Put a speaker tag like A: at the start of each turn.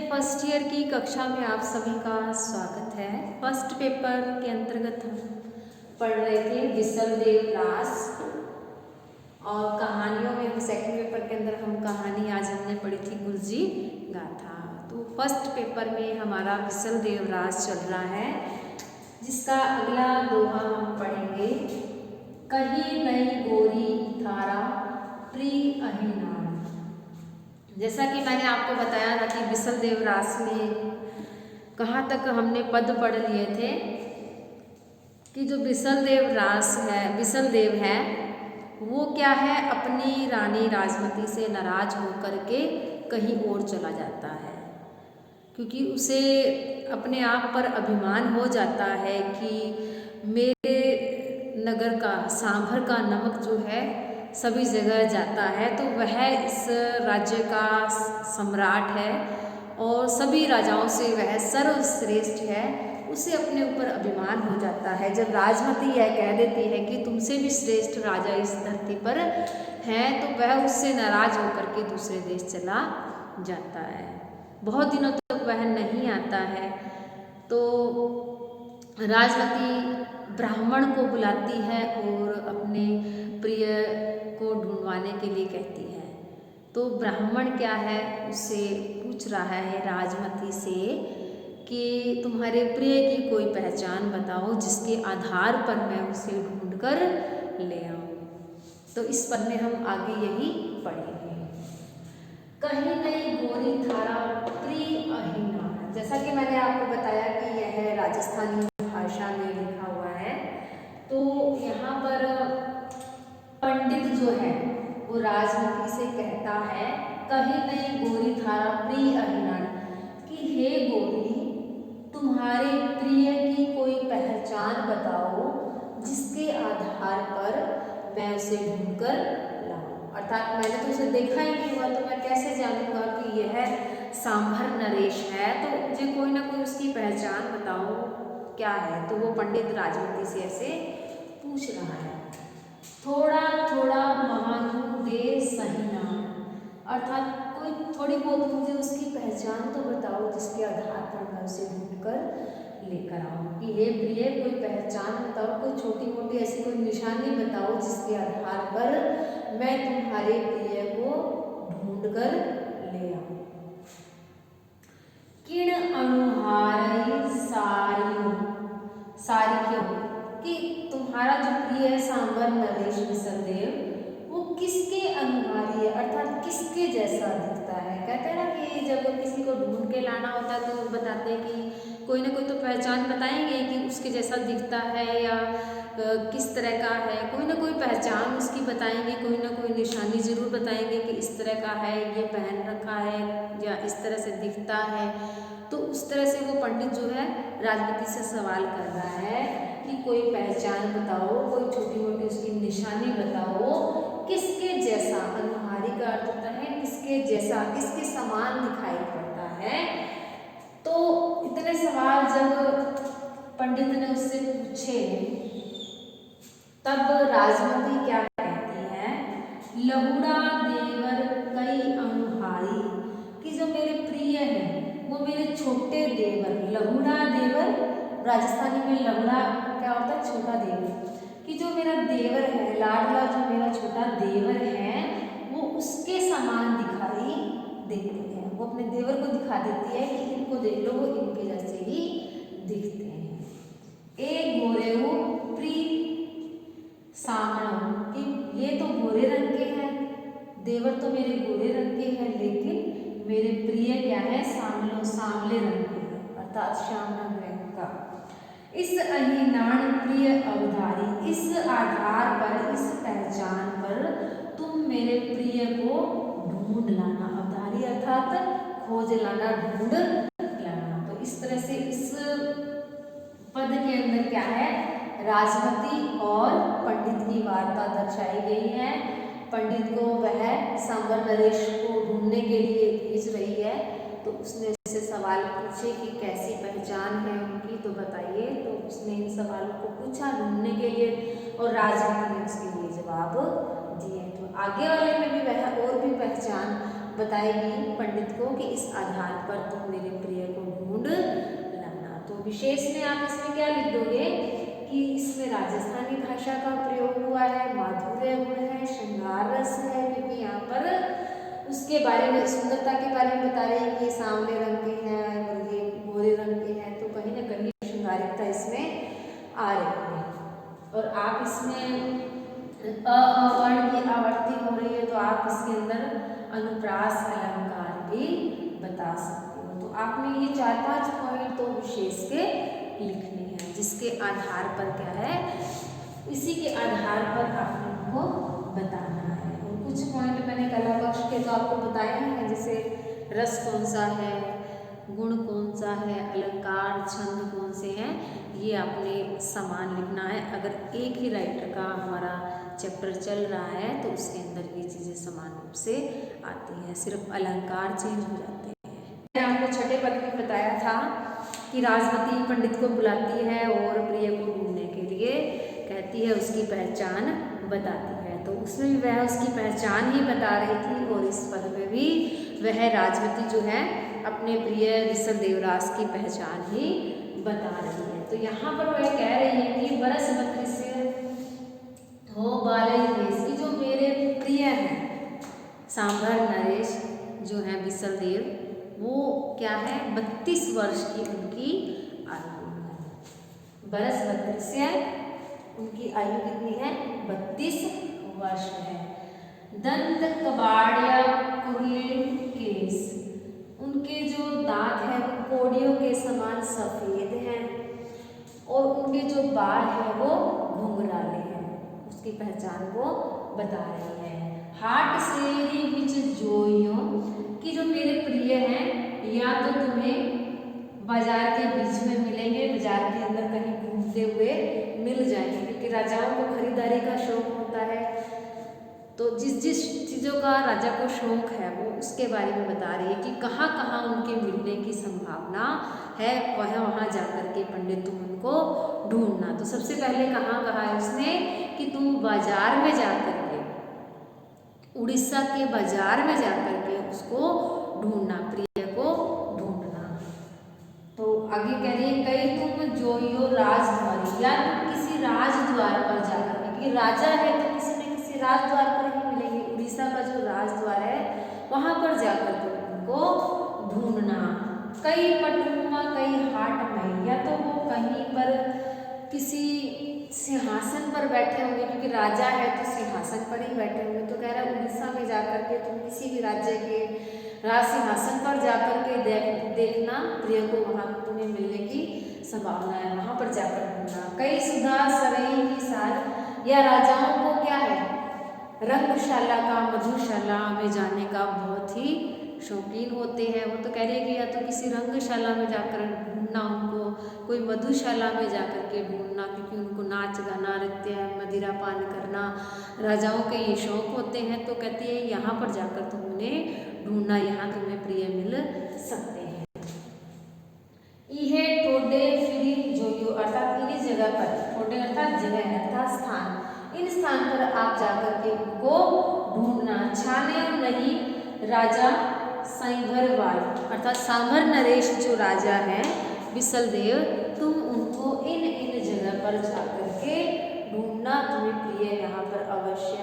A: First year की कक्षा में आप सभी का स्वागत है। फर्स्ट पेपर के अंतर्गत हम पढ़ रहे थे बिसलदेव रास और कहानियों में हम सेकंड पेपर के अंदर हम कहानी आज हमने पढ़ी थी गुलजी गाथा। तो फर्स्ट पेपर में हमारा बिसलदेव रास चल रहा है, जिसका अगला दोहा हम पढ़ेंगे। कही नई गोरी थारा प्रिय अहिनान। जैसा कि मैंने आपको बताया था कि बिसलदेव रास में कहाँ तक हमने पद पढ़ लिए थे कि जो बिसलदेव रास है, बिसलदेव है, वो क्या है, अपनी रानी राजमती से नाराज होकर के कहीं और चला जाता है, क्योंकि उसे अपने आप पर अभिमान हो जाता है कि मेरे नगर का सांभर का नमक जो है सभी जगह जाता है, तो वह इस राज्य का सम्राट है और सभी राजाओं से वह सर्वश्रेष्ठ है। उसे अपने ऊपर अभिमान हो जाता है जब राजमती यह कह देती है कि तुमसे भी श्रेष्ठ राजा इस धरती पर है, तो वह उससे नाराज होकर के दूसरे देश चला जाता है। बहुत दिनों तक वह नहीं आता है, तो राजमती ब्राह्मण को बुलाती है और अपने प्रिय को ढूंढवाने के लिए कहती है। तो ब्राह्मण क्या है, उससे पूछ रहा है राजमती से कि तुम्हारे प्रिय की कोई पहचान बताओ जिसके आधार पर मैं उसे ढूंढ कर ले आऊं। तो इस पद में हम आगे यही पढ़ेंगे। कहीं नई गोरी थारा प्रिय अहिनान। जैसा कि मैंने आपको बताया कि यह राजस्थानी भाषा में लिखा हुआ है, तो यहाँ पर पंडित जो है वो राजमती से कहता है, कहीं नई गोरी थारा प्रिय अहिनान, कि हे गोरी, तुम्हारे प्रिय की कोई पहचान बताओ जिसके आधार पर मैं उसे ढूंढ कर लाऊं। अर्थात मैंने तो उसे देखा ही नहीं हुआ, तो मैं कैसे जानूंगा कि यह सांभर नरेश है, तो मुझे कोई ना कोई उसकी पहचान बताओ क्या है। तो वो पंडित राजमती से ऐसे पूछ रहा है। थोड़ा थोड़ा महानु दे सहीना, अर्थात कोई थोड़ी बहुत मुझे उसकी पहचान तो बताओ जिसके आधार पर मैं उसे ढूंढ कर लेकर आऊं। कि हे प्रिय, कोई पहचान बताओ, कोई छोटी मोटी ऐसी कोई निशानी बताओ जिसके आधार पर मैं तुम्हारे प्रिय को ढूंढ कर ले आऊं। किण अनुहारई सारियो, सारियो, कि तुम्हारा जो प्रिय है सांभर नरेश बिसलदेव, वो किसके अनुहारी है, अर्थात किसके जैसा दिखता है। कहते हैं ना कि जब किसी को ढूंढ के लाना होता है तो बताते हैं कि कोई ना कोई तो पहचान बताएंगे कि उसके जैसा दिखता है या किस तरह का है, कोई ना कोई पहचान उसकी बताएंगे, कोई ना कोई निशानी जरूर बताएंगे कि इस तरह का है, ये पहन रखा है या इस तरह से दिखता है। तो उस तरह से वो पंडित जो है राजमती से सवाल कर रहा है कि कोई पहचान बताओ, कोई छोटी मोटी उसकी निशानी बताओ, किसके जैसा। अनुहारी का अर्थ होता है किसके जैसा, किसके समान दिखाई पड़ता है। तो इतने सवाल जब पंडित ने उससे पूछे, तब राजमती क्या कहती है, लहुड़ा देवर कई अनुहारी, कि जो मेरे प्रिय हैं वो मेरे छोटे देवर। लहुड़ा देवर राजस्थानी में लहुड़ा क्या होता है, छोटा देवर, कि जो मेरा देवर है, लाडला जो मेरा छोटा देवर है, वो उसके समान दिखाई देती है। वो अपने देवर को दिखा देती है कि इनको देख लो, वो इनके जैसे ही दिखते हैं। एक गोरेऊ प्रिय सामणो, कि ये तो गोरे रंग के हैं, देवर तो मेरे गोरे रंग के हैं, लेकिन मेरे प्रिय क्या है, सांवलो, सांवले रंग के हैं, अर्थात श्याम रंग का। इस अहिनान प्रिय अवधारी, इस आधार पर, इस पहचान पर तुम मेरे प्रिय को ढूंढ लाना। अवधारी अर्थात खोज लाना, ढूंढ लाना। तो इस तरह से इस पद के अंदर क्या है, राजमती और पंडित की वार्ता दर्शाई गई है। पंडित को वह सांभर नरेश को ढूंढने के लिए भेज रही है, तो उसने उससे सवाल पूछे कि कैसी पहचान है उनकी, तो बताइए। तो उसने इन सवालों को पूछा ढूंढने के लिए और राजमती ने उसके लिए जवाब दिए। तो आगे वाले में भी वह और भी पहचान बताएगी पंडित को कि इस आधार पर तुम मेरे प्रिय को ढूंढ लाना। तो विशेष में आप इसमें क्या लिख दोगे कि इसमें राजस्थानी भाषा का प्रयोग हुआ है, माधुर्य गुण है, श्रृंगार रस है, क्योंकि यहाँ पर उसके बारे में, सुंदरता के बारे में बता रहे हैं कि ये सांवले रंग के हैं और ये गोरे रंग के हैं, तो कहीं ना कहीं श्रृंगारिकता इसमें आ रही है। और आप इसमें वर्ण की आवर्ती हो रही है तो आप इसके अंदर अनुप्रास अलंकार भी बता सकते हो। तो आपने ये 4-5 पॉइंट तो विशेष के लिखने हैं, जिसके आधार पर क्या है, इसी के आधार पर आपने उनको बताना है। और कुछ पॉइंट मैंने कला पक्ष के तो आपको बताए हैं, जैसे रस कौन सा है, गुण कौन सा है, अलंकार छंद कौन से हैं, ये आपने समान लिखना है। अगर एक ही राइटर का हमारा चैप्टर चल रहा है तो उसके अंदर ये चीज़ें समान रूप से आती हैं, सिर्फ अलंकार चेंज हो जाते हैं। मैंने आपको छठे पद में बताया था कि राजमती पंडित को बुलाती है और प्रिय को ढूंढने के लिए कहती है, उसकी पहचान बताती है। तो उसमें भी वह उसकी पहचान ही बता रही थी और इस पद में भी वह राजमती जो है अपने प्रिय विसल देवरास की पहचान ही बता रही है। तो यहाँ पर वह कह रही है कि बरस 32 हो बालई देश की, जो मेरे प्रिय हैं सांभर नरेश जो है विसल देव, वो क्या है 32 वर्ष की उनकी आयु है। बरस 32 है, उनकी आयु कितनी है 32 वर्ष है। दंत कबाड़िया कुर्लिन केस, उनके जो दांत हैं वो कोड़ियों के समान सफ़ेद हैं और उनके जो बाल हैं वो घुंघराले हैं, उसकी पहचान वो बता रही है। हाट से ही बिच जोइयों कि जो मेरे प्रिय हैं या तो तुम्हें बाजार के बीच में मिलेंगे, बाजार के अंदर कहीं घूमते हुए मिल जाएंगे, क्योंकि राजाओं को खरीदारी का शौक होता है। तो जिस जिस चीज़ों का राजा को शौक है वो उसके बारे में बता रही है कि कहाँ कहाँ उनके मिलने की संभावना है, वहाँ जाकर के पंडित तुम उनको ढूंढना। तो सबसे पहले कहाँ कहा है उसने कि तुम बाजार में जाकर के, उड़ीसा के बाजार में जाकर के उसको ढूंढना, प्रिय को ढूंढना। तो आगे कह रही है कई तुम जोइयो राजद्वारी, या तुम किसी राजद्वार पर जाकर के, क्योंकि राजा है तो किसी न किसी राजद्वार पर ही मिलेंगे। उड़ीसा का जो राजद्वार है वहाँ पर जाकर के उनको ढूंढना। कई पटुमा कई हाट में, या तो वो कहीं पर किसी सिंहासन पर बैठे होंगे, क्योंकि राजा है तो सिंहासन पर ही बैठे होंगे। तो कह रहा है उड़ीसा में जाकर के तुम किसी भी राज्य के राज सिंहासन पर जाकर के देखना, प्रिय को वहाँ तुम्हें मिलने की संभावना है, वहाँ पर जाकर ढूंढना। कई सुधा सरई की सार, या राजाओं को क्या है रंगशाला का, मधुशाला में जाने का बहुत ही शौकीन होते हैं। वो तो कह रही है कि या तो किसी रंगशाला में जाकर ढूंढना, उनको कोई मधुशाला में जाकर के ढूंढना, क्योंकि उनको नाच गाना, नृत्य, मदिरा पान करना राजाओं के ये शौक होते हैं। तो कहती है यहाँ पर जाकर तुम उन्हें ढूंढना, यहाँ तुम्हें प्रिय मिल सकते हैं। यह टोडे फिरी जोयो, अर्थात इन्हीं जगह पर, टोडे अर्थात जगह अर्थात स्थान, इन स्थान पर आप जाकर के उनको ढूंढना। छाने नहीं राजा सांभरवाल, अर्थात सांभर नरेश जो राजा हैं विसल देव, तुम उनको इन इन जगह पर जाकर के ढूंढना, तुम्हें प्रिय यहाँ पर अवश्य